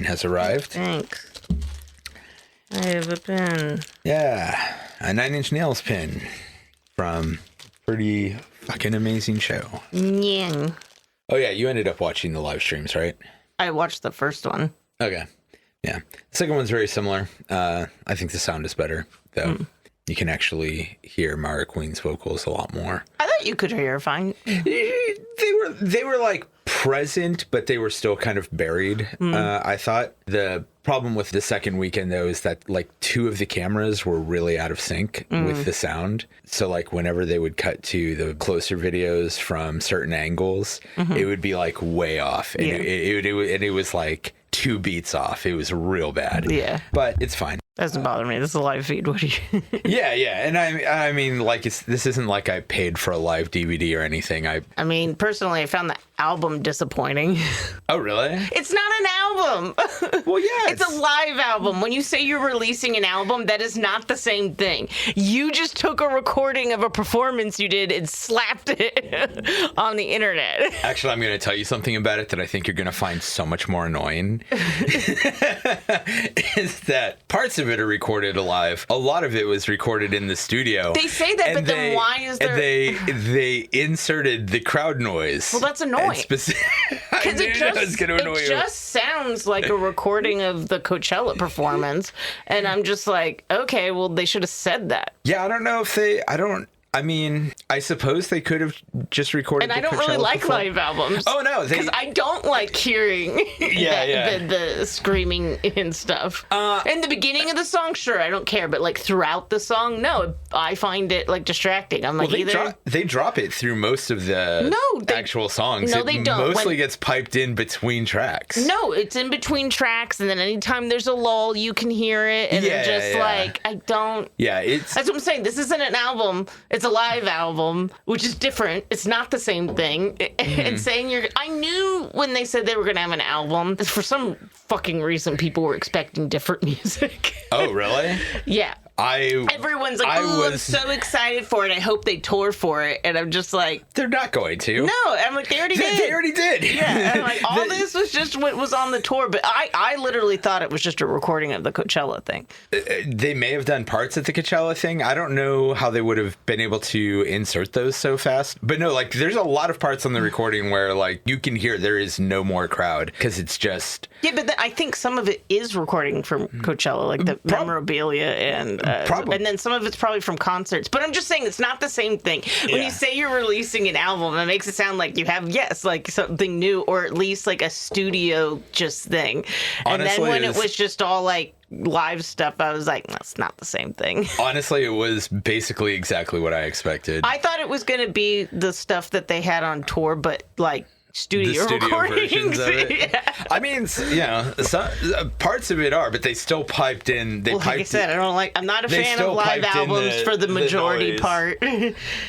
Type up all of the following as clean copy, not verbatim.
has arrived. Thanks. I have a pen. Yeah, a 9 Inch Nails pin from a pretty fucking amazing show. Yeah. Oh yeah, you ended up watching the live streams, right? I watched the first one. Okay. Yeah. The second one's very similar. I think the sound is better, though. You can actually hear Mara Queen's vocals a lot more. I thought you could hear fine. They were like present, but they were still kind of buried. I thought the problem with the second weekend, though, is that like 2 of the cameras were really out of sync with the sound. So like whenever they would cut to the closer videos from certain angles, it would be like way off. And it was like 2 beats off. It was real bad. Yeah. But it's fine. Doesn't bother me. This is a live feed. What do you? Yeah. And I mean, like, this isn't like I paid for a live DVD or anything. I mean, personally, I found the album disappointing. Oh, really? It's not an album. Well, yeah. It's a live album. When you say you're releasing an album, that is not the same thing. You just took a recording of a performance you did and slapped it on the internet. Actually, I'm going to tell you something about it that I think you're going to find so much more annoying. Is that parts of it are recorded live. A lot of it was recorded in the studio. They say that, but then why is there... They inserted the crowd noise. Well, that's annoying. Because it just sounds like a recording of the Coachella performance. And I'm just like, okay, well, they should have said that. Yeah, I don't know if they... I mean, I suppose they could have just recorded. And I don't really like live albums. Oh no, because I don't like hearing the screaming and stuff. In the beginning of the song, sure, I don't care, but like throughout the song, no, I find it like distracting. I'm like, they drop it through most of the actual songs. No, they don't. Mostly gets piped in between tracks. No, it's in between tracks, and then anytime there's a lull, you can hear it, and like I don't. Yeah, that's what I'm saying. This isn't an album. It's a live album, which is different. It's not the same thing. And saying I knew when they said they were going to have an album, for some fucking reason, people were expecting different music. Oh, really? Yeah. Everyone's like, I'm so excited for it. I hope they tour for it. And I'm just like... They're not going to. No. I'm like, they already did. They already did. Yeah. I'm like, all this was just what was on the tour. But I literally thought it was just a recording of the Coachella thing. They may have done parts of the Coachella thing. I don't know how they would have been able to insert those so fast. But no, like, there's a lot of parts on the recording where, like, you can hear there is no more crowd because it's just... Yeah, but I think some of it is recording from Coachella, like the memorabilia and then some of it's probably from concerts. But I'm just saying it's not the same thing. When you say you're releasing an album, it makes it sound like you have, like something new or at least like a studio just thing. And honestly, then when it was just all like live stuff, I was like, that's not the same thing. Honestly, it was basically exactly what I expected. I thought it was going to be the stuff that they had on tour, but like studio versions of it. Yeah. I mean, some parts of it are, but they still piped in. Like I said, I'm not a fan of live albums for the majority part.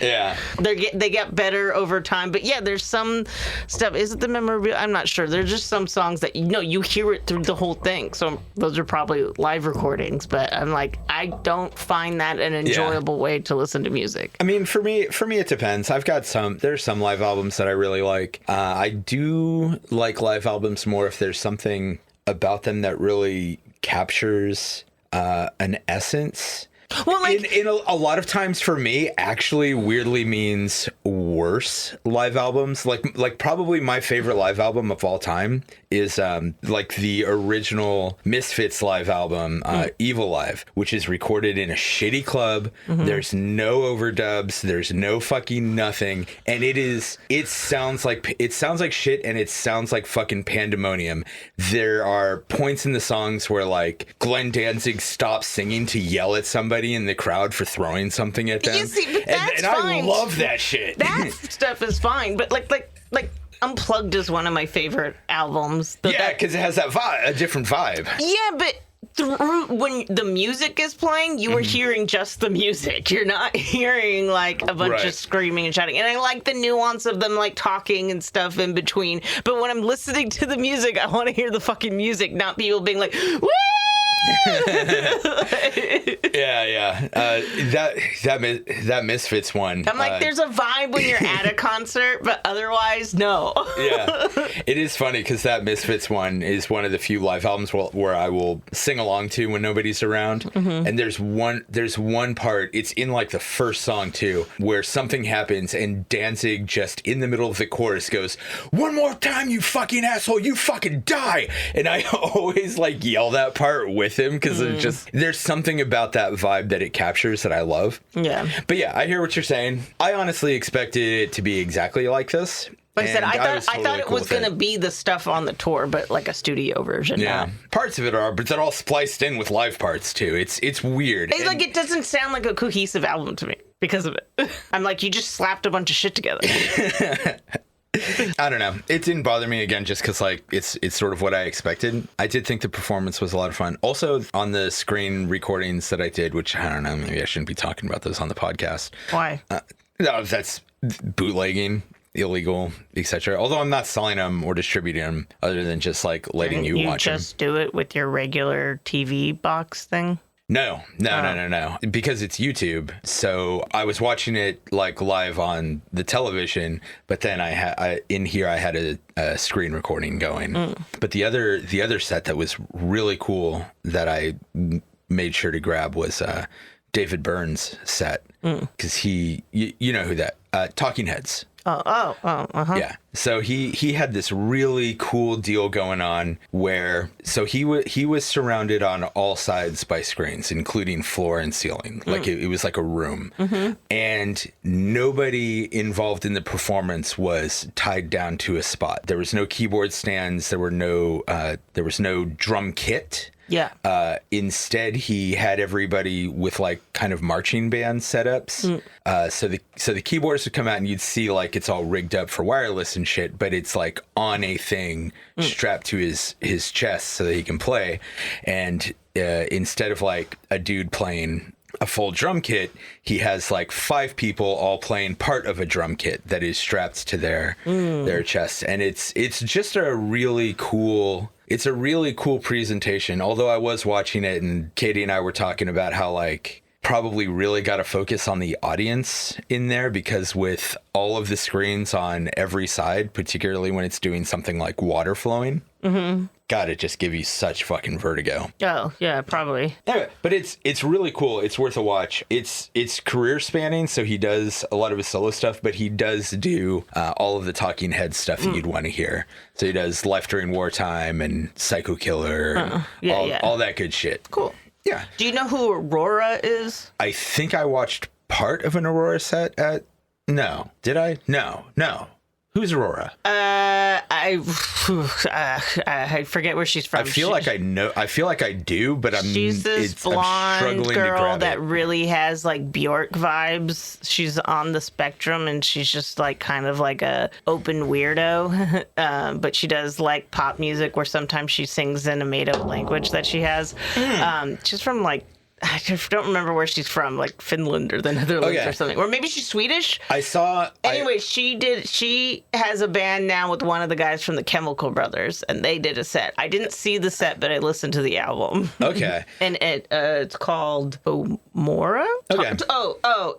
Yeah, they get better over time, but yeah, there's some stuff. Is it the memorabilia? I'm not sure. There's just some songs that you hear it through the whole thing. So those are probably live recordings, but I'm like, I don't find that an enjoyable way to listen to music. I mean, for me, it depends. There's some live albums that I really like. I do like live albums more if there's something about them that really captures an essence. Well, like in a lot of times for me, actually weirdly means worse live albums. Like probably my favorite live album of all time is like the original Misfits live album, Evil Live, which is recorded in a shitty club. There's no overdubs. There's no fucking nothing, and it sounds like shit, and it sounds like fucking pandemonium. There are points in the songs where like Glenn Danzig stops singing to yell at somebody in the crowd for throwing something at them. You see, but that's fine. I love that shit. That stuff is fine, but like Unplugged is one of my favorite albums. Yeah, because it has that vibe, a different vibe. Yeah, but when the music is playing, you are hearing just the music. You're not hearing like a bunch of screaming and shouting. And I like the nuance of them like talking and stuff in between. But when I'm listening to the music, I want to hear the fucking music, not people being like, woo! Yeah. That Misfits one. I'm like, there's a vibe when you're at a concert, but otherwise, no. Yeah. It is funny because that Misfits one is one of the few live albums where I will sing along to when nobody's around. Mm-hmm. And there's one part, it's in like the first song too, where something happens and Danzig just in the middle of the chorus goes, "One more time, you fucking asshole, you fucking die." And I always like yell that part with him because there's something about that vibe that it captures that I love. Yeah. But yeah, I hear what you're saying. I honestly expected it to be exactly like this. Like I said, I thought it was going to be the stuff on the tour, but like a studio version. Yeah. Parts of it are, but they're all spliced in with live parts too. It's weird. It's like, it doesn't sound like a cohesive album to me because of it. I'm like, you just slapped a bunch of shit together. I don't know. It didn't bother me again just because like it's sort of what I expected. I did think the performance was a lot of fun. Also on the screen recordings that I did, which I don't know, maybe I shouldn't be talking about those on the podcast. Why? No, that's bootlegging, illegal, etc. Although I'm not selling them or distributing them other than just like letting you watch them. You just do it with your regular TV box thing? No, because it's YouTube. So I was watching it like live on the television, but then I had a screen recording going. But the other set that was really cool that I made sure to grab was David Byrne's set because you know who that Talking Heads. Yeah. So he had this really cool deal going on where he was surrounded on all sides by screens, including floor and ceiling. Like it was like a room. Mm-hmm. And nobody involved in the performance was tied down to a spot. There was no keyboard stands. There was no drum kit. Yeah. Instead, he had everybody with like kind of marching band setups. So the keyboards would come out and you'd see like it's all rigged up for wireless and shit, but it's like on a thing strapped to his chest so that he can play. And instead of like a dude playing a full drum kit, he has like 5 people all playing part of a drum kit that is strapped to their chest. And it's just a really cool. It's a really cool presentation, although I was watching it and Katie and I were talking about how like probably really got to focus on the audience in there because with all of the screens on every side, particularly when it's doing something like water flowing, God, it just give you such fucking vertigo. Oh, yeah, probably. Anyway, but it's really cool. It's worth a watch. It's career spanning, so he does a lot of his solo stuff, but he does do all of the Talking Head stuff that you'd want to hear. So he does Life During Wartime and Psycho Killer, all that good shit. Cool. Yeah. Do you know who Aurora is? I think I watched part of an Aurora set at... No. Did I? No. Who's Aurora? I forget where she's from. I feel like I know. I feel like I do, but she's this blonde girl that really has like Bjork vibes. She's on the spectrum, and she's just like kind of like a open weirdo. But she does like pop music, where sometimes she sings in a made-up language that she has. She's from like. I don't remember where she's from, like Finland or the Netherlands or something. Or maybe she's Swedish. Anyway, she has a band now with one of the guys from the Chemical Brothers, and they did a set. I didn't see the set, but I listened to the album. Okay. And it's called Omora? Okay.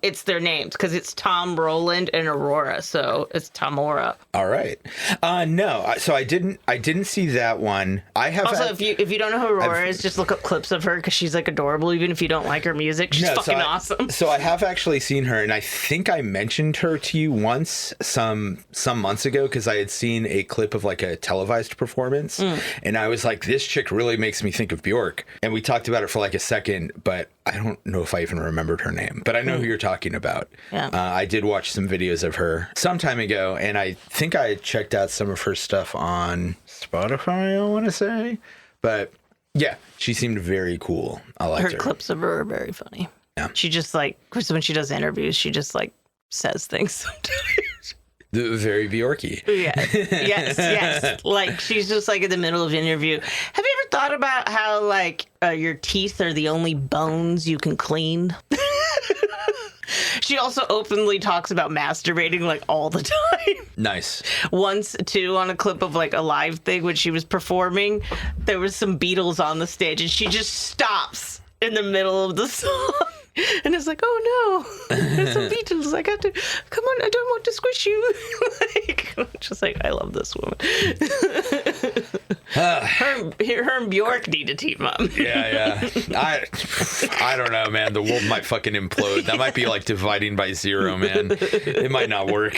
It's their names, because it's Tom Roland and Aurora, so it's Tomora. All right. No, so I didn't see that one. I have also, if you don't know who Aurora is, just look up clips of her, because she's like adorable, even if you don't like her music. She's awesome. So I have actually seen her, and I think I mentioned her to you once some months ago because I had seen a clip of like a televised performance, and I was like, this chick really makes me think of Bjork. And we talked about it for like a second, but I don't know if I even remembered her name, but I know who you're talking about. Yeah. I did watch some videos of her some time ago, and I think I checked out some of her stuff on Spotify, I want to say. But yeah, she seemed very cool. I liked her. Her clips of her are very funny. Yeah. She just like, of course, when she does interviews, she just like says things sometimes. Very Bjorky. Yeah. Yes. Like she's just like in the middle of an interview. Have you ever thought about how like your teeth are the only bones you can clean? She also openly talks about masturbating like all the time. Nice. Once, too, on a clip of like a live thing when she was performing, there was some Beatles on the stage and she just stops in the middle of the song. And it's like, oh no, there's some Beatles. I got to, come on, I don't want to squish you. Just like, I love this woman. Her and Bjork need to team up. Yeah. I don't know, man. The world might fucking implode. That might be like dividing by zero, man. It might not work.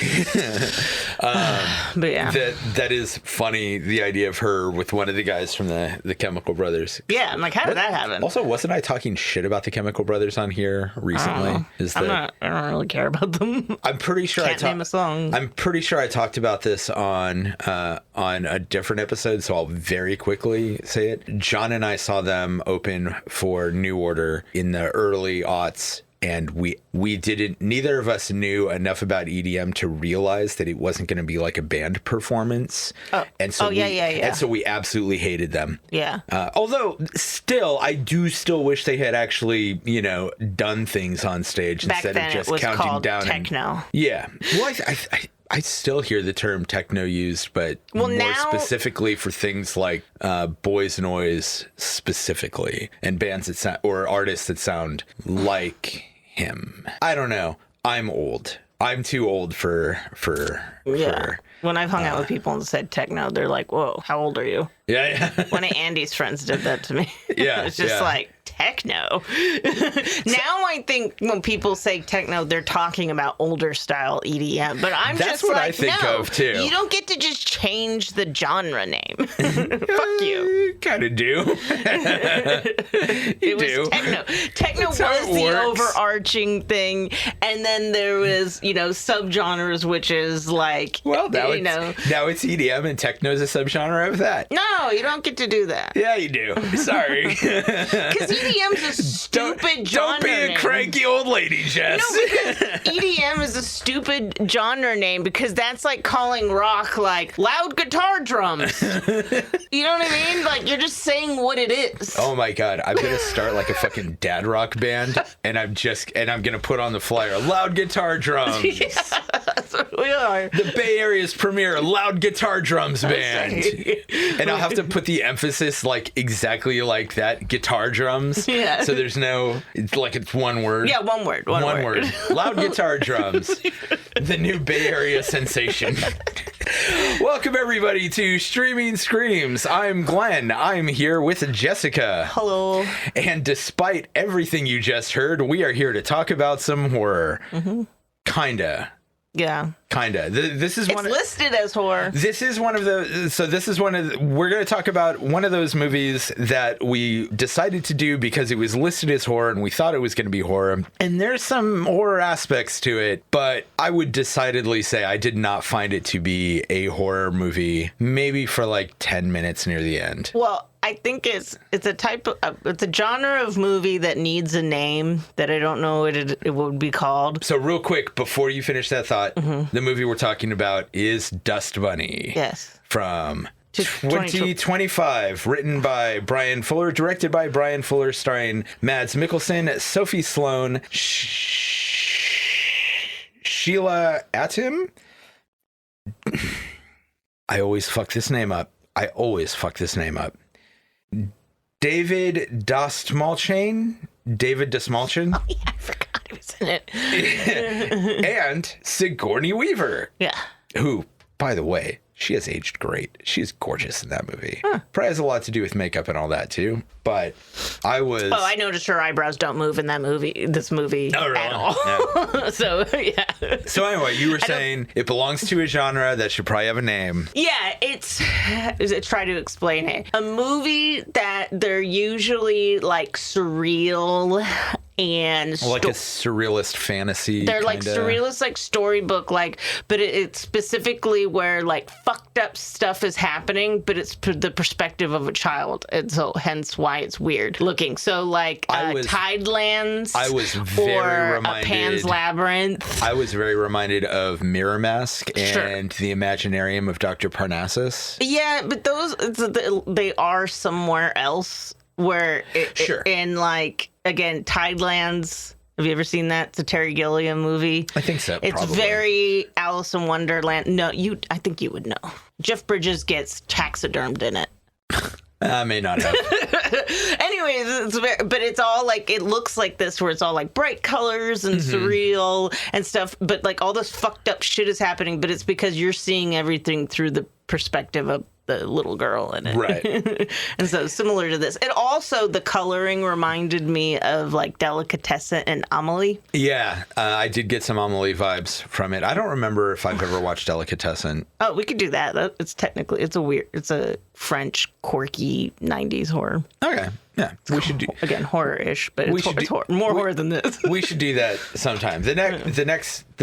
But yeah. That is funny, the idea of her with one of the guys from the Chemical Brothers. Yeah, I'm like, how did that happen? Also, wasn't I talking shit about the Chemical Brothers on here recently? I don't really care about them. I'm pretty sure Can't name a song. I'm pretty sure I talked about this on a different episode, so I'll very quickly say it. John and I saw them open for New Order in the early aughts, and we didn't, neither of us knew enough about EDM to realize that it wasn't going to be like a band performance. And so and so we absolutely hated them. Yeah. Although still, I do still wish they had actually, done things on stage Back instead then of just it was counting called down. Techno. Yeah. Well, I still hear the term techno used, but more specifically for things like boys noise specifically, and bands that sound, or artists that sound like him. I don't know. I'm old. I'm too old for When I've hung out with people and said techno, they're like, whoa, how old are you? Yeah. One of Andy's friends did that to me. Yeah. It's just like, techno. Now I think when people say techno, they're talking about older style EDM. But that's what I think of too. You don't get to just change the genre name. Fuck you. Kind of do. It was techno. Techno was the overarching thing, and then there was subgenres, which is like now it's EDM, and techno is a subgenre of that. No, you don't get to do that. Yeah, you do. Sorry. Because EDM's a stupid genre. Don't be a cranky old lady, Jess. No, because EDM is a stupid genre name because that's like calling rock like loud guitar drums. You know what I mean? Like you're just saying what it is. Oh my god, I'm gonna start like a fucking dad rock band, and I'm gonna put on the flyer loud guitar drums. Yeah, that's what we are. The Bay Area's premier loud guitar drums band. And I'll have to put the emphasis like exactly like that, guitar drums. Yeah. So there's no, it's one word. Yeah, one word. One word. Loud guitar drums. The new Bay Area sensation. Welcome everybody to Streaming Screams. I'm Glenn. I'm here with Jessica. Hello. And despite everything you just heard, we are here to talk about some horror. Mm-hmm. Kinda. Yeah. Kinda. This is it's listed as horror. This is one of the. We're going to talk about one of those movies that we decided to do because it was listed as horror and we thought it was going to be horror. And there's some horror aspects to it, but I would decidedly say I did not find it to be a horror movie, maybe for like 10 minutes near the end. Well, I think it's a type of it's a genre of movie that needs a name that I don't know what it would be called. So real quick, before you finish that thought, the movie we're talking about is Dust Bunny. Yes. From 2025, written by Brian Fuller, directed by Brian Fuller, starring Mads Mikkelsen, Sophie Sloan, Sheila Atim. I always fuck this name up. David Dastmalchian. Oh, yeah, I forgot he was in it. And Sigourney Weaver. Yeah. Who, by the way, she has aged great. She's gorgeous in that movie. Huh. Probably has a lot to do with makeup and all that, too. But I noticed her eyebrows don't move in this movie at all. Yeah. So, yeah. So anyway, you were saying it belongs to a genre that should probably have a name. Yeah, try to explain it. A movie that they're usually like surreal and like a surrealist fantasy. They're like surrealist, like storybook, but it's specifically where like fucked up stuff is happening, but it's the perspective of a child, and so hence why it's weird looking. So like Tidelands. I was very reminded. Pan's Labyrinth. I was very reminded of Mirror Mask and the Imaginarium of Dr. Parnassus. Yeah, but those they are somewhere else where in like. Again, Tidelands, Have you ever seen that? It's a Terry Gilliam movie. I think so. It's probably. very Alice in Wonderland. No, I think you would know. Jeff Bridges gets taxidermed in it. I may not have. Anyways, but it's all like, it looks like this, where it's all like bright colors and surreal and stuff. But like all this fucked up shit is happening, but it's because you're seeing everything through the perspective of the little girl in it. Right. And so similar to this. It also, the coloring reminded me of like Delicatessen and Amelie. Yeah, I did get some Amelie vibes from it. I don't remember if I've ever watched Delicatessen. Oh, we could do that. It's a French quirky 90s horror. Okay. Yeah, we should do again horror-ish, but it's horror than this. We should do that sometime. The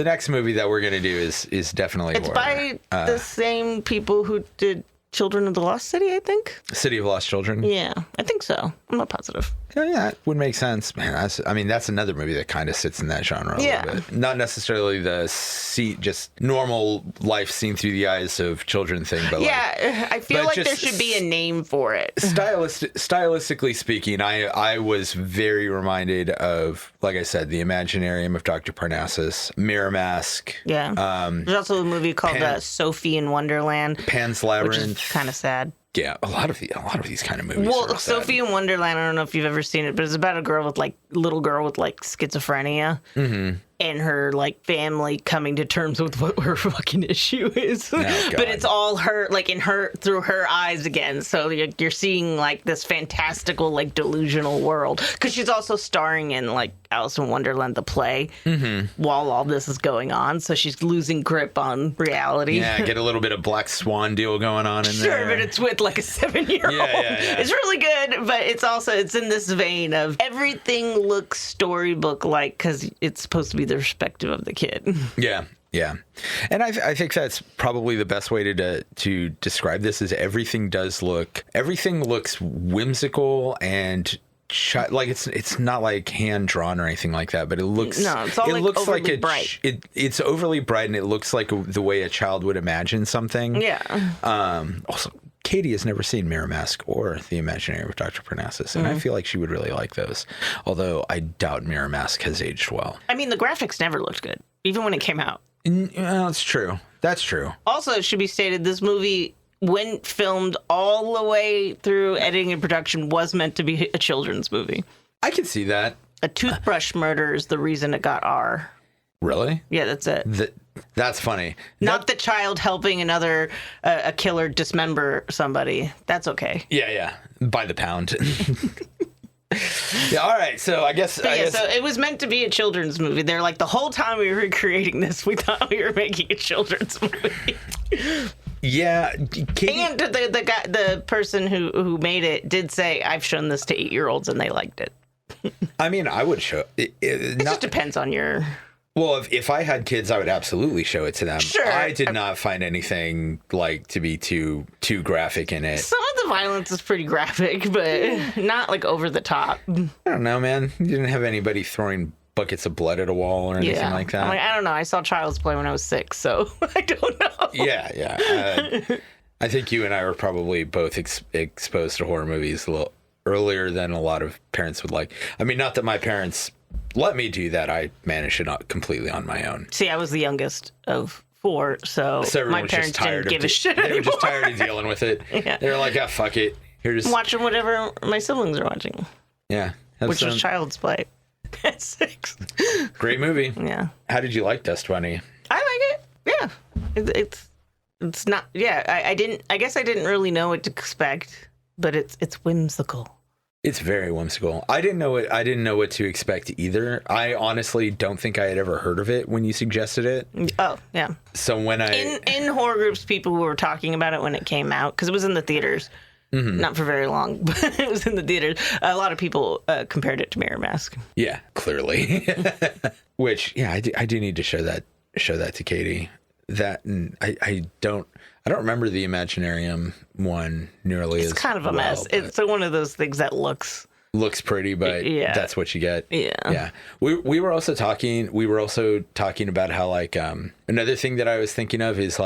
next movie that we're gonna do is definitely horror. It's by the same people who did Children of the Lost City, I think. City of Lost Children. Yeah, I think so. I'm not positive. Yeah, that would make sense, man. That's another movie that kind of sits in that genre a little bit. Not necessarily just normal life seen through the eyes of children thing, but I feel like there should be a name for it. Stylistically speaking, I was very reminded of, like I said, The Imaginarium of Dr. Parnassus, Mirror Mask. Yeah. There's also a movie called Sophie in Wonderland. Pan's Labyrinth. Which is kind of sad. Yeah, a lot of these kind of movies. Well, Sophie in Wonderland, I don't know if you've ever seen it, but it's about a little girl with schizophrenia. Mm-hmm. And her family coming to terms with what her fucking issue is. Oh, but it's all her, through her eyes again. So you're seeing this fantastical, delusional world. Because she's also starring in Alice in Wonderland, the play, while all this is going on. So she's losing grip on reality. Yeah, get a little bit of Black Swan deal going on in there. Sure, but it's with a 7-year-old. Yeah. It's really good, but it's in this vein of everything looks storybook-like because it's supposed to be the perspective of the kid. Yeah. And I think that's probably the best way to describe this is everything looks whimsical and it's not hand drawn or anything like that, but it looks it's all overly bright. It's overly bright and it looks like the way a child would imagine something. Yeah. Also, Katie has never seen Mirror Mask or The Imaginarium of Dr. Parnassus, and I feel like she would really like those. Although I doubt Mirror Mask has aged well. I mean, the graphics never looked good, even when it came out. That's true. Also, it should be stated, this movie, when filmed all the way through editing and production, was meant to be a children's movie. I can see that. A toothbrush murder is the reason it got R. Really? Yeah, that's it. That's funny. Not the child helping another a killer dismember somebody. That's okay. Yeah. By the pound. Yeah, all right. So I guess. So it was meant to be a children's movie. They're the whole time we were creating this, we thought we were making a children's movie. Yeah. And the person who made it did say, I've shown this to 8-year-olds and they liked it. I mean, I would show it. It just depends on your... Well, if I had kids, I would absolutely show it to them. Sure. I did not find anything to be too graphic in it. Some of the violence is pretty graphic, but not over the top. I don't know, man. You didn't have anybody throwing buckets of blood at a wall or anything like that. I don't know. I saw Child's Play when I was 6, so I don't know. Yeah. I think you and I were probably both exposed to horror movies a little earlier than a lot of parents would like. I mean, not that my parents let me do that. I managed it completely on my own. See, I was the youngest of 4, so my parents didn't give a shit anymore. They were just tired of dealing with it. Yeah. They were like, fuck it. I'm watching whatever my siblings are watching. Yeah. Which was Child's Play at 6. Great movie. Yeah. How did you like Dust Bunny? I like it. Yeah. It's not... Yeah, I guess I didn't really know what to expect, but it's whimsical. It's very whimsical. I didn't know what to expect either. I honestly don't think I had ever heard of it when you suggested it. Oh, yeah. So when in horror groups, people who were talking about it when it came out, because it was in the theaters, not for very long, but it was in the theaters. A lot of people compared it to Mirror Mask. Yeah, clearly. Which, yeah, I do need to show that to Katie. That and I don't remember the Imaginarium one nearly as well. It's kind of a mess. It's one of those things that looks pretty, but that's what you get. Yeah. We were also talking about how another thing that I was thinking of is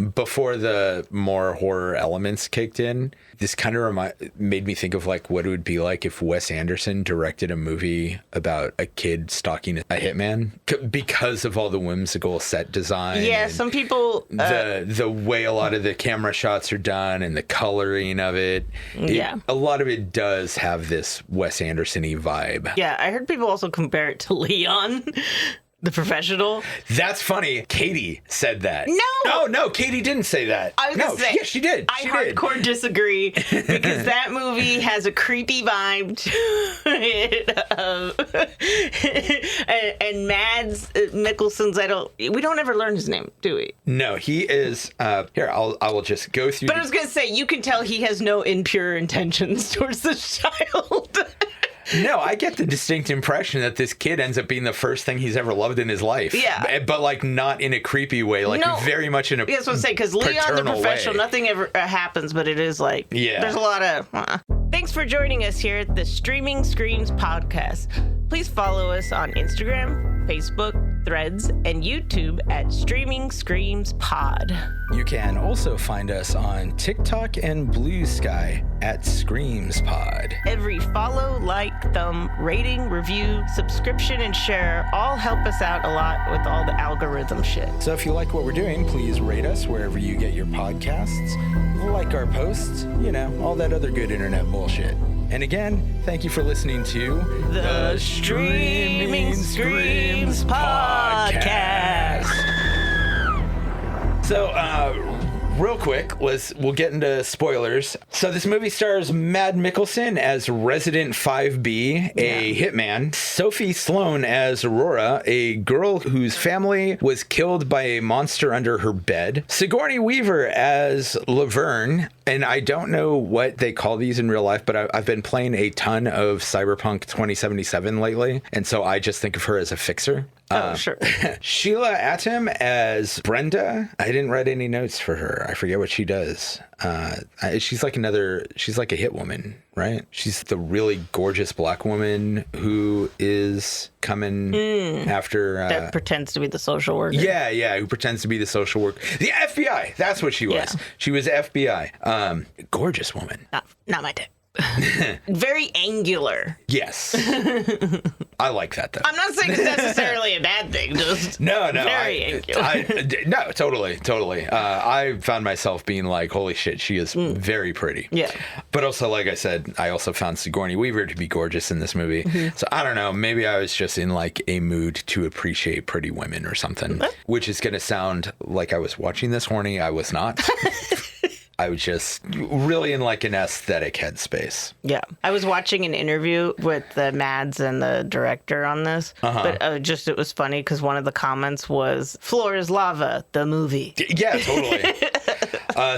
before the more horror elements kicked in, this kind of made me think of like what it would be like if Wes Anderson directed a movie about a kid stalking a hitman because of all the whimsical set design. Yeah, some people the way a lot of the camera shots are done and the coloring of it. A lot of it does have this Wes Anderson-y vibe. Yeah, I heard people also compare it to Leon. The Professional. That's funny. Katie said that. No, Katie didn't say that. I was gonna say, yes, she did. I hardcore disagree because that movie has a creepy vibe to it. And Mads Mikkelsen's, we don't ever learn his name, do we? No, he is. Here, I will just go through. But I was gonna say, you can tell he has no impure intentions towards this child. No, I get the distinct impression that this kid ends up being the first thing he's ever loved in his life. Yeah. But like not in a creepy way, like very much in a that's what I'm saying, because Leon the Professional, nothing ever happens, but it is like, there's a lot of... Thanks for joining us here at the Streaming Screams podcast. Please follow us on Instagram, Facebook, Threads, and YouTube at Streaming Screams Pod. You can also find us on TikTok and Blue Sky at Screams Pod. Every follow, like, thumb, rating, review, subscription, and share all help us out a lot with all the algorithm shit. So if you like what we're doing, please rate us wherever you get your podcasts, like our posts, all that other good internet bullshit. And again, thank you for listening to the Streaming Screams podcast. So, real quick, we'll get into spoilers. So this movie stars Mads Mikkelsen as Resident 5B, a hitman, Sophie Sloan as Aurora, a girl whose family was killed by a monster under her bed, Sigourney Weaver as Laverne, and I don't know what they call these in real life, but I've been playing a ton of Cyberpunk 2077 lately, and so I just think of her as a fixer. Sure. Sheila Atom as Brenda. I didn't write any notes for her. I forget what she does. She's like a hit woman, right? She's the really gorgeous black woman who is coming after... that pretends to be the social worker. Yeah, who pretends to be the social worker. The FBI! That's what she was. Yeah. She was FBI. Gorgeous woman. Not my type. Very angular. Yes. I like that, though. I'm not saying it's necessarily a bad thing. Just no. Very angular. No, totally. I found myself being like, holy shit, she is very pretty. Yeah. But also, like I said, I also found Sigourney Weaver to be gorgeous in this movie. Mm-hmm. So I don't know. Maybe I was just in like a mood to appreciate pretty women or something, which is going to sound like I was watching this horny. I was not. I was just really in like an aesthetic headspace. Yeah. I was watching an interview with the Mads and the director on this, but it was funny because one of the comments was, "Floor is lava, the movie." Yeah, totally.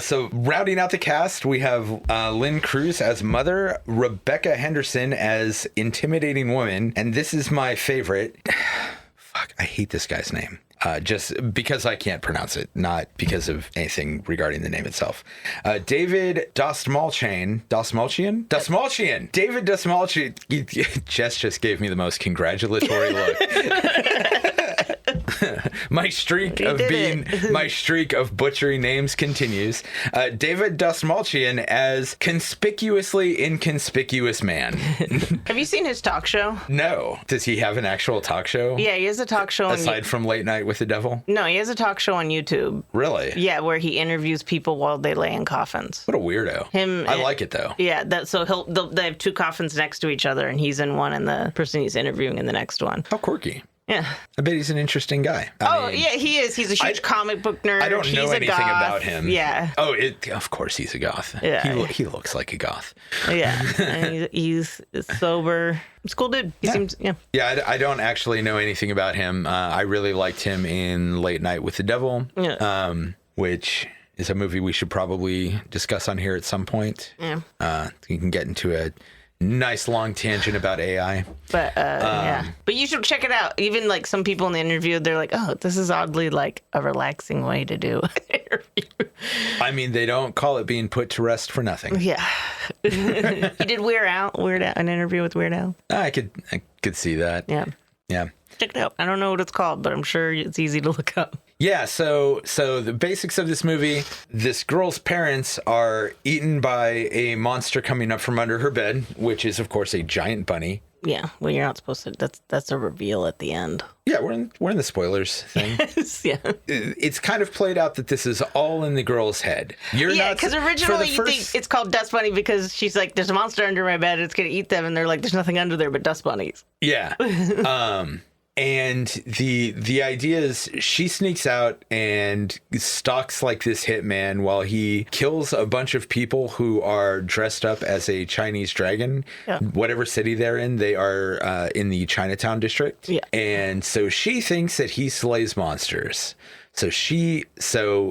So rounding out the cast, we have Lynn Cruz as Mother, Rebecca Henderson as Intimidating Woman, and this is my favorite. Fuck, I hate this guy's name. Just because I can't pronounce it, not because of anything regarding the name itself. David Dastmalchian. David Dastmalchian. Jess just gave me the most congratulatory look. My streak of butchering names continues. David Dastmalchian as conspicuously inconspicuous man. Have you seen his talk show? No. Does he have an actual talk show? Yeah, he has a talk show. Aside from Late Night with the Devil? No, he has a talk show on YouTube. Really? Yeah, where he interviews people while they lay in coffins. What a weirdo. I like it though. Yeah, they have two coffins next to each other, and he's in one, and the person he's interviewing in the next one. How quirky. Yeah. I bet he's an interesting guy. I mean, yeah, he is. He's a huge comic book nerd. I don't know anything about him. Yeah. Oh, of course he's a goth. Yeah. He looks like a goth. Yeah. And he's sober. He's a cool dude. He seems, yeah. Yeah, I don't actually know anything about him. I really liked him in Late Night with the Devil, which is a movie we should probably discuss on here at some point. Yeah. You can get into a nice long tangent about AI. But yeah. But you should check it out. Even like some people in the interview, they're like, oh, this is oddly like a relaxing way to do an interview. I mean, they don't call it being put to rest for nothing. Yeah. He did Weird Al, an interview with Weird Al. I could see that. Yeah. Yeah. Check it out. I don't know what it's called, but I'm sure it's easy to look up. Yeah, so the basics of this movie, this girl's parents are eaten by a monster coming up from under her bed, which is, of course, a giant bunny. Yeah, well, you're not supposed to. That's a reveal at the end. Yeah, we're in the spoilers thing. Yeah, it's kind of played out that this is all in the girl's head. Because originally you think it's called Dust Bunny because she's like, "There's a monster under my bed. It's gonna eat them," and they're like, "There's nothing under there but dust bunnies." Yeah. And the idea is she sneaks out and stalks like this hitman while he kills a bunch of people who are dressed up as a Chinese dragon. Yeah. Whatever city they're in, they are in the Chinatown district. Yeah. And so she thinks that he slays monsters. So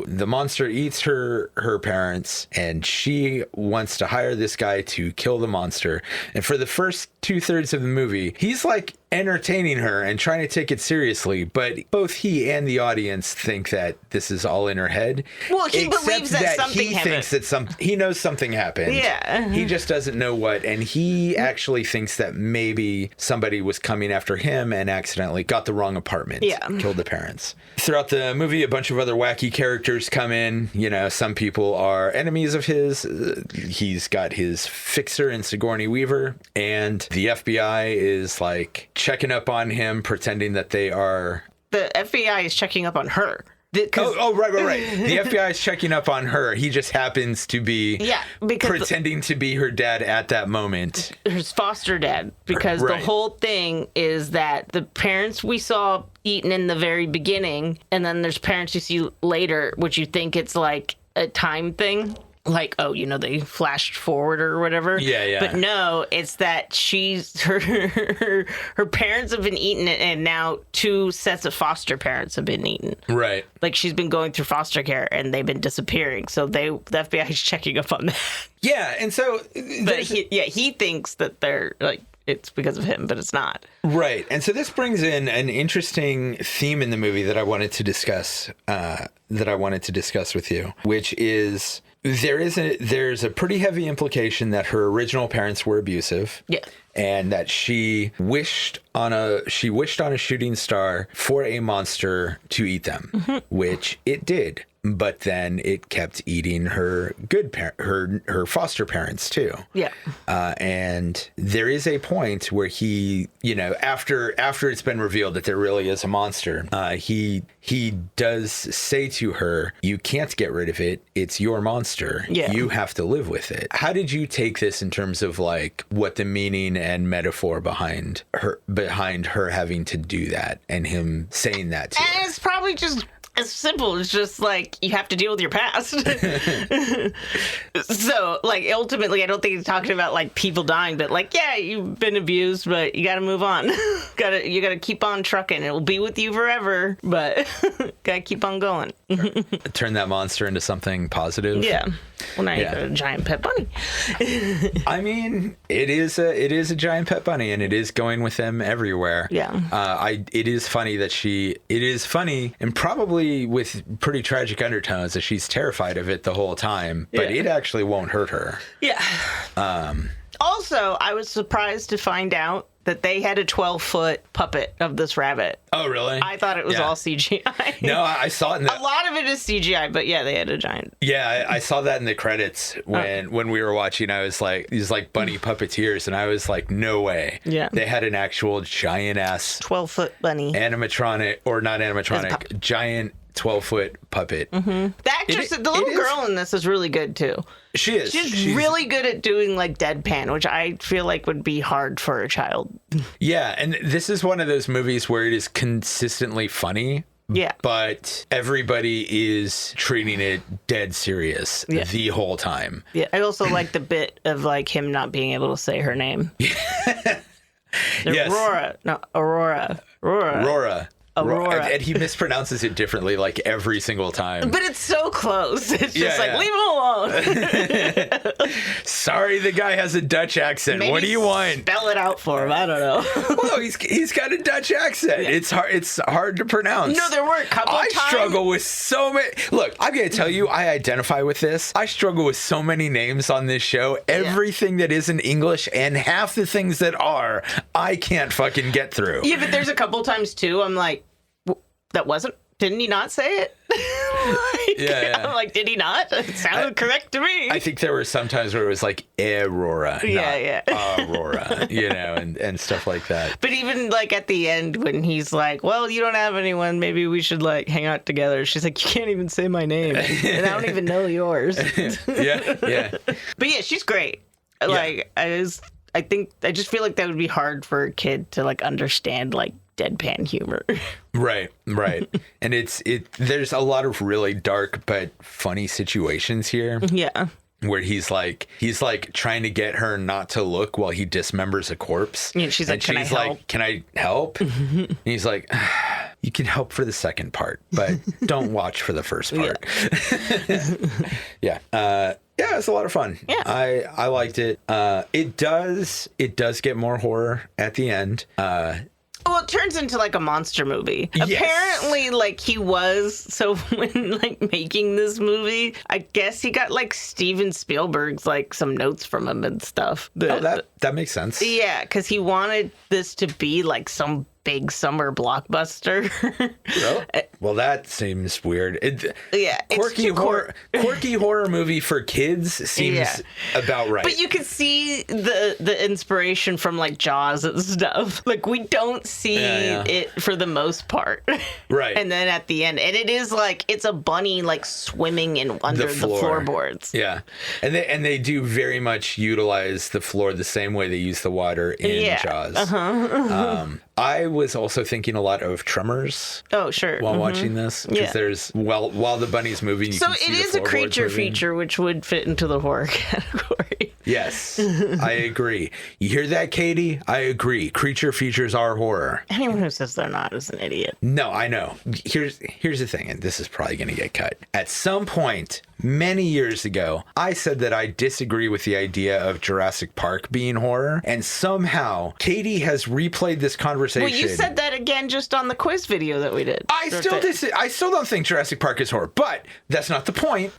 the monster eats her parents, and she wants to hire this guy to kill the monster. And for the first 2/3 of the movie, he's like entertaining her and trying to take it seriously, but both he and the audience think that this is all in her head. Well, he believes that something happened. He knows something happened. Yeah. He just doesn't know what, and he actually thinks that maybe somebody was coming after him and accidentally got the wrong apartment. Yeah. Killed the parents. Throughout the movie, a bunch of other wacky characters come in. You know, some people are enemies of his. He's got his fixer in Sigourney Weaver, and the FBI is like checking up on him, pretending that they are... The FBI is checking up on her. Right. The FBI is checking up on her. He just happens to be pretending to be her dad at that moment. His foster dad. Because the whole thing is that the parents we saw eaten in the very beginning, and then there's parents you see later, which you think it's like a time thing. Like, oh, you know, they flashed forward or whatever. Yeah. But no, it's that her parents have been eaten, and now 2 sets of foster parents have been eaten. Right. Like, she's been going through foster care, and they've been disappearing. So the FBI is checking up on that. Yeah, and so... But he thinks that they're, like, it's because of him, but it's not. Right. And so this brings in an interesting theme in the movie that I wanted to discuss, with you, which is... There's a pretty heavy implication that her original parents were abusive. Yeah. And that she wished on a shooting star for a monster to eat them, which it did. But then it kept eating her her foster parents too. Yeah. And there is a point where he, you know, after it's been revealed that there really is a monster, he does say to her, "You can't get rid of it. It's your monster. Yeah. You have to live with it." How did you take this in terms of like what the meaning and metaphor behind her having to do that and him saying that to her? It's probably just as simple. It's just like you have to deal with your past. So, like, ultimately, I don't think he's talking about like people dying, but like, yeah, you've been abused, but you got to move on. You got to keep on trucking. It will be with you forever, but got to keep on going. Turn that monster into something positive. Yeah. Well, now you got a giant pet bunny. I mean, it is a giant pet bunny, and it is going with them everywhere. Yeah. It is funny and probably with pretty tragic undertones that she's terrified of it the whole time, but it actually won't hurt her. Yeah. Also, I was surprised to find out that they had a 12-foot puppet of this rabbit. Oh, really? I thought it was all CGI. No, I saw it. A lot of it is CGI, but yeah, they had a giant. Yeah, I saw that in the credits when we were watching. I was like, these like bunny puppeteers, and I was like, no way. Yeah. They had an actual giant ass 12-foot bunny. Animatronic, or not animatronic, giant 12-foot puppet. Mm-hmm. The actress, the little girl in this is really good too. She is. She's really good at doing like deadpan, which I feel like would be hard for a child. Yeah, and this is one of those movies where it is consistently funny. Yeah. But everybody is treating it dead serious the whole time. Yeah. I also like the bit of like him not being able to say her name. Yes. Aurora. Aurora. And he mispronounces it differently like every single time. But it's so close. It's just like, leave him alone. Sorry, the guy has a Dutch accent. Maybe what do you want? Spell it out for him. I don't know. Well, he's got a Dutch accent. Yeah. It's hard to pronounce. No, there were a couple times. I struggle with so many. Look, I'm going to tell you, I identify with this. I struggle with so many names on this show. Everything that isn't English and half the things that are, I can't fucking get through. Yeah, but there's a couple times too. I'm like, that wasn't didn't he not say it? Yeah. I'm like, did he not? It sounded correct to me. I think there were some times where it was like Aurora, not Aurora, and stuff like that. But even like at the end when he's like, well, you don't have anyone, maybe we should like hang out together. She's like, you can't even say my name, and I don't even know yours. Yeah. But yeah, she's great. Like, I just feel like that would be hard for a kid to like understand like deadpan humor. Right. And there's a lot of really dark but funny situations here. Yeah. Where he's like trying to get her not to look while he dismembers a corpse. Yeah, she's like, can I help? Can I help? And he's like, you can help for the second part, but don't watch for the first part. Yeah. Yeah, it's a lot of fun. Yeah. I liked it. It does get more horror at the end. Well, it turns into like a monster movie. Yes. Apparently, like he was. So when like making this movie, I guess he got like Steven Spielberg's like some notes from him and stuff. That makes sense. Yeah, because he wanted this to be like some big summer blockbuster. Well, that seems weird. Quirky horror movie for kids seems about right. But you can see the inspiration from like Jaws and stuff. Like we don't see it for the most part, right? And then at the end, and it is like it's a bunny like swimming under the floorboards. Yeah, and they do very much utilize the floor the same way they use the water in Jaws. I was also thinking a lot of Tremors. Oh, sure. While watching this, because there's while the bunny's moving, you can see it is a creature moving. Feature, which would fit into the horror category. Yes, I agree. You hear that, Katie? I agree. Creature features are horror. Anyone who says they're not is an idiot. No, I know. Here's the thing, and this is probably going to get cut. At some point, many years ago, I said that I disagree with the idea of Jurassic Park being horror, and somehow Katie has replayed this conversation. Well, you said that again just on the quiz video that we did. I still don't think Jurassic Park is horror, but that's not the point.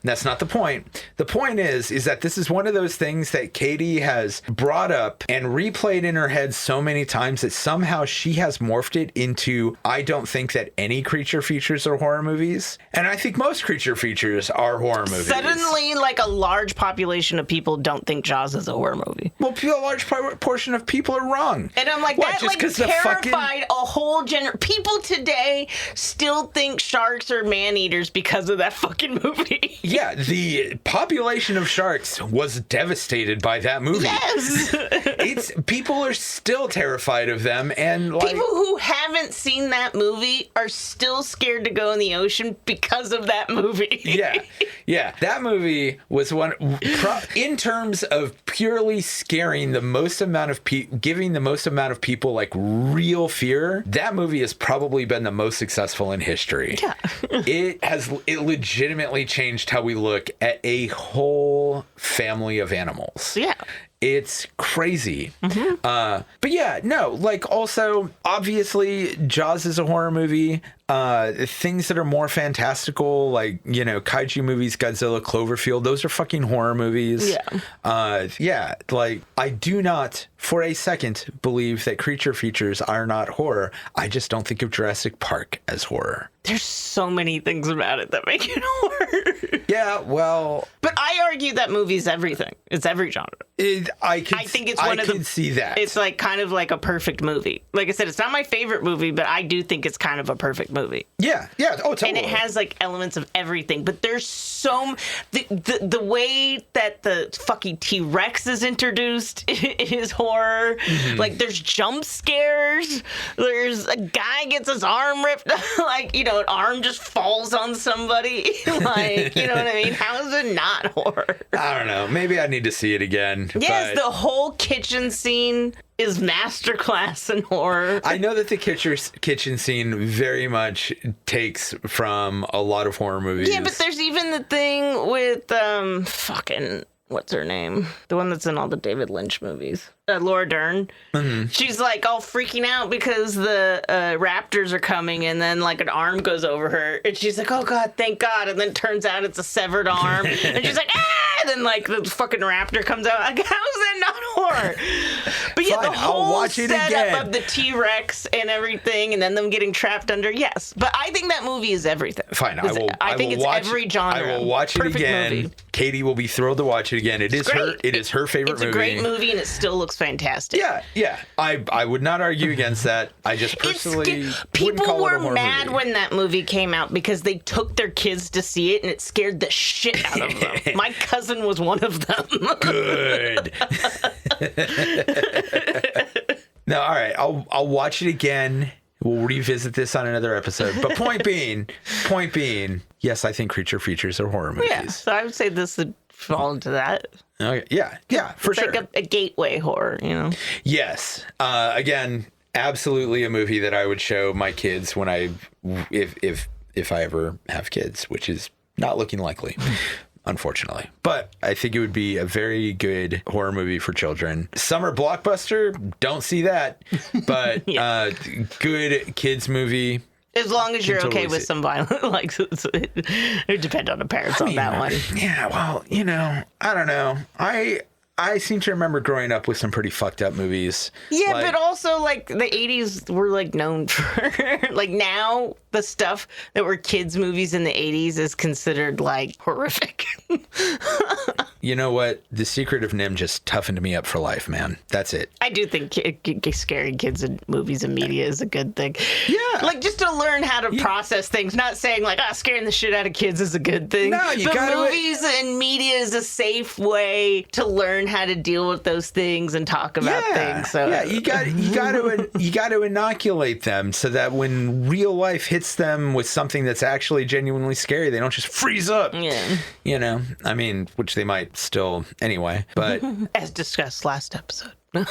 The point is that this is one of those things that Katie has brought up and replayed in her head so many times that somehow she has morphed it into, I don't think that any creature features are horror movies, and I think most creature features are horror movies. Suddenly, like a large population of people don't think Jaws is a horror movie. Well, a large portion of people are wrong. And I'm like, that like terrified a whole people today still think sharks are man-eaters because of that fucking movie. Yeah, the population of sharks was devastated by that movie. Yes. People are still terrified of them, and like, people who haven't seen that movie are still scared to go in the ocean because of that movie. Yeah. That movie was one, in terms of purely scaring the most amount of giving the most amount of people like real fear. That movie has probably been the most successful in history. Yeah. It legitimately changed how we look at a whole family of animals. Yeah. It's crazy. But yeah, no, like also, obviously, Jaws is a horror movie. Things that are more fantastical, like, kaiju movies, Godzilla, Cloverfield, those are fucking horror movies. Yeah. Like, I do not for a second believe that creature features are not horror. I just don't think of Jurassic Park as horror. There's so many things about it that make it horror. Yeah, well... But I argue that movie's everything. It's every genre. I think it's one of the... I can see that. It's like kind of like a perfect movie. Like I said, it's not my favorite movie, but I do think it's kind of a perfect movie. Yeah. Oh, totally. And it has like elements of everything. But there's so... The way that the fucking T-Rex is introduced is horror. Mm-hmm. Like there's jump scares. There's a guy gets his arm ripped. Like, an arm just falls on somebody. Like, you know what I mean? How is it not horror? I don't know. Maybe I need to see it again. Yes, the whole kitchen scene is masterclass in horror. I know that the kitchen scene very much takes from a lot of horror movies. Yeah, but there's even the thing with what's her name? The one that's in all the David Lynch movies. Laura Dern. Mm-hmm. She's like all freaking out because the raptors are coming, and then like an arm goes over her, and she's like, "Oh God, thank God!" And then it turns out it's a severed arm, and she's like, "Ah!" And then like the fucking raptor comes out. Like, how is that not more. But yeah, Fine, the whole I'll watch it setup again. of the T-Rex and everything, and then them getting trapped under. Yes, but I think that movie is everything. Fine, I will. I think it's watch, every genre. I will watch it Perfect again. movie. Katie will be thrilled to watch it again. It is her favorite movie. It's a great movie, and it still looks fantastic. Yeah. I would not argue against that. I just personally people were mad when that movie came out because they took their kids to see it, and it scared the shit out of them. My cousin was one of them. Good. No, all right. I'll watch it again. We'll revisit this on another episode. But point being, yes, I think creature features are horror movies. Yeah, so I would say this would fall into that. Okay. Yeah, for it's sure. Like a gateway horror, you know? Yes. Again, absolutely a movie that I would show my kids when if I ever have kids, which is not looking likely. Unfortunately. But I think it would be a very good horror movie for children. Summer blockbuster, don't see that. But good kids movie. As long as you're okay with some violence. Like, it would depend on the parents on that one. Yeah, well, I don't know. I seem to remember growing up with some pretty fucked up movies. Yeah, but also, like, the 80s were, like, known for... like, now, the stuff that were kids' movies in the 80s is considered, like, horrific. You know what? The Secret of Nim just toughened me up for life, man. That's it. I do think scaring kids in movies and media is a good thing. Yeah. Like, just to learn how to process things. Not saying, like, scaring the shit out of kids is a good thing. No, you gotta... But movies and media is a safe way to learn how to deal with those things and talk about things. So you got to inoculate them so that when real life hits them with something that's actually genuinely scary, they don't just freeze up. Yeah. I mean, which they might still anyway, but as discussed last episode. Yep.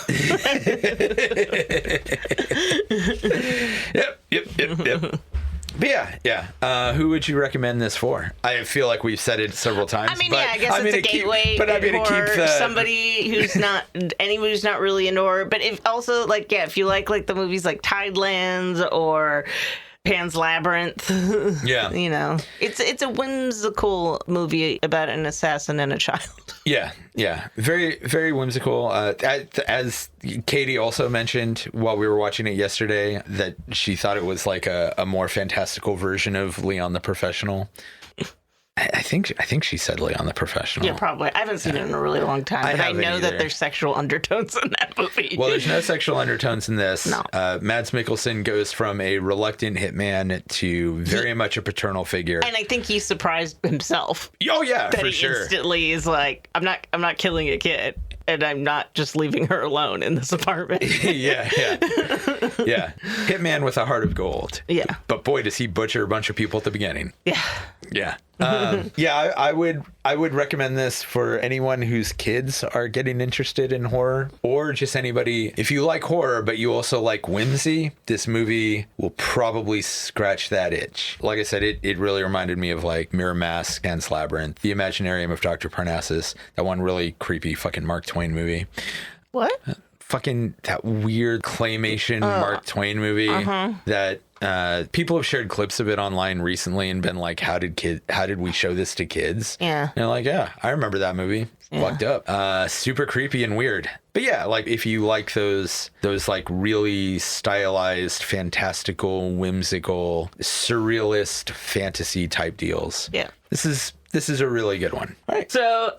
But yeah. Who would you recommend this for? I feel like we've said it several times. I mean, I guess it's a gateway. But I'm going to keep somebody who's not anybody who's not really into horror. But if also if you like the movies like Tidelands or Pan's Labyrinth. Yeah. It's a whimsical movie about an assassin and a child. Yeah. Very, very whimsical. As Katie also mentioned while we were watching it yesterday, that she thought it was like a more fantastical version of Leon the Professional. I think she said Leon the Professional. Yeah, probably. I haven't seen it in a really long time, but I know that there's sexual undertones in that movie. Well, there's no sexual undertones in this. No. Mads Mikkelsen goes from a reluctant hitman to very much a paternal figure. And I think he surprised himself. Oh yeah, that for he sure. Instantly is like, I'm not killing a kid, and I'm not just leaving her alone in this apartment. Yeah. Hitman with a heart of gold. Yeah. But boy, does he butcher a bunch of people at the beginning. Yeah. I would recommend this for anyone whose kids are getting interested in horror, or just anybody. If you like horror but you also like whimsy, this movie will probably scratch that itch. Like I said, it really reminded me of like Mirror Mask, Pan's Labyrinth, The Imaginarium of Dr. Parnassus, that one really creepy fucking Mark Twain movie. What? Fucking that weird claymation Mark Twain movie that people have shared clips of it online recently and been like, how did we show this to kids? Yeah. And they're like, yeah, I remember that movie. Fucked up. Super creepy and weird. But yeah, like if you like those like really stylized, fantastical, whimsical, surrealist fantasy type deals. Yeah. This is a really good one. All right. So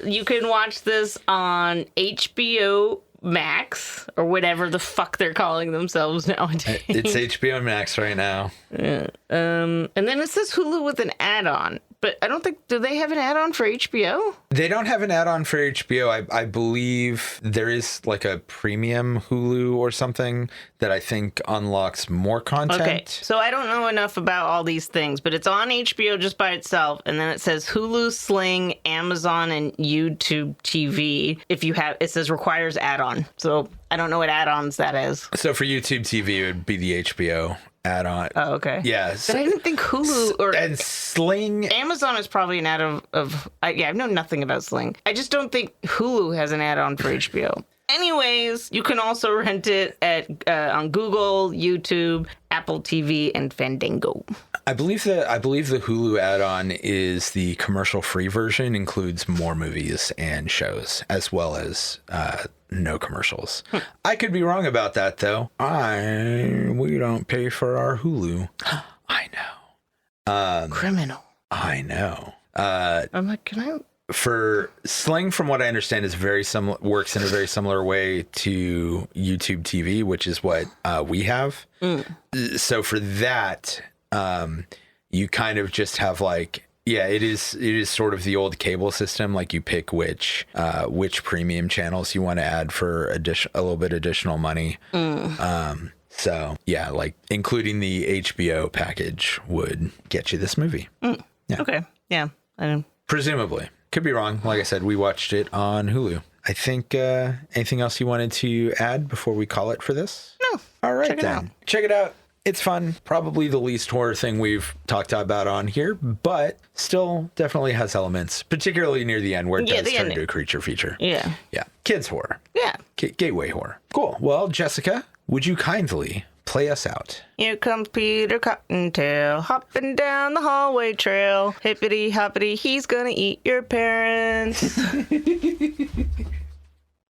you can watch this on HBO Max or whatever the fuck they're calling themselves nowadays. It's HBO Max right now. And then it says Hulu with an add-on. But I don't think... Do they have an add-on for HBO? They don't have an add-on for HBO. I believe there is like a premium Hulu or something that I think unlocks more content. Okay, so I don't know enough about all these things, but it's on HBO just by itself. And then it says Hulu, Sling, Amazon, and YouTube TV. If you have... It says requires add-on. So I don't know what add-ons that is. So for YouTube TV, it would be the HBO add-on. Oh, okay. Yeah. But I didn't think Hulu and Sling. Amazon is probably an add-on of I know nothing about Sling. I just don't think Hulu has an add-on for HBO. Anyways, you can also rent it at on Google, YouTube, Apple TV, and Fandango. I believe the Hulu add-on is the commercial-free version, includes more movies and shows, as well as no commercials. I could be wrong about that, though. We don't pay for our Hulu. I know. Criminal. I know. I'm like, can I? For Sling, from what I understand, is very similar. Works in a very similar way to YouTube TV, which is what we have. So for that, you kind of just have like, yeah, it is sort of the old cable system. Like you pick which premium channels you want to add for a little bit additional money. So yeah, like including the HBO package would get you this movie. Yeah. Okay. Yeah. I know. Presumably. Could be wrong. Like I said, we watched it on Hulu. I think anything else you wanted to add before we call it for this? No. All right, then. Check it out. It's fun. Probably the least horror thing we've talked about on here, but still definitely has elements, particularly near the end where it does turn into a creature feature. Yeah. Yeah. Kids horror. Yeah. Gateway horror. Cool. Well, Jessica, would you kindly play us out? Here comes Peter Cottontail, hopping down the hallway trail. Hippity hoppity, he's gonna eat your parents.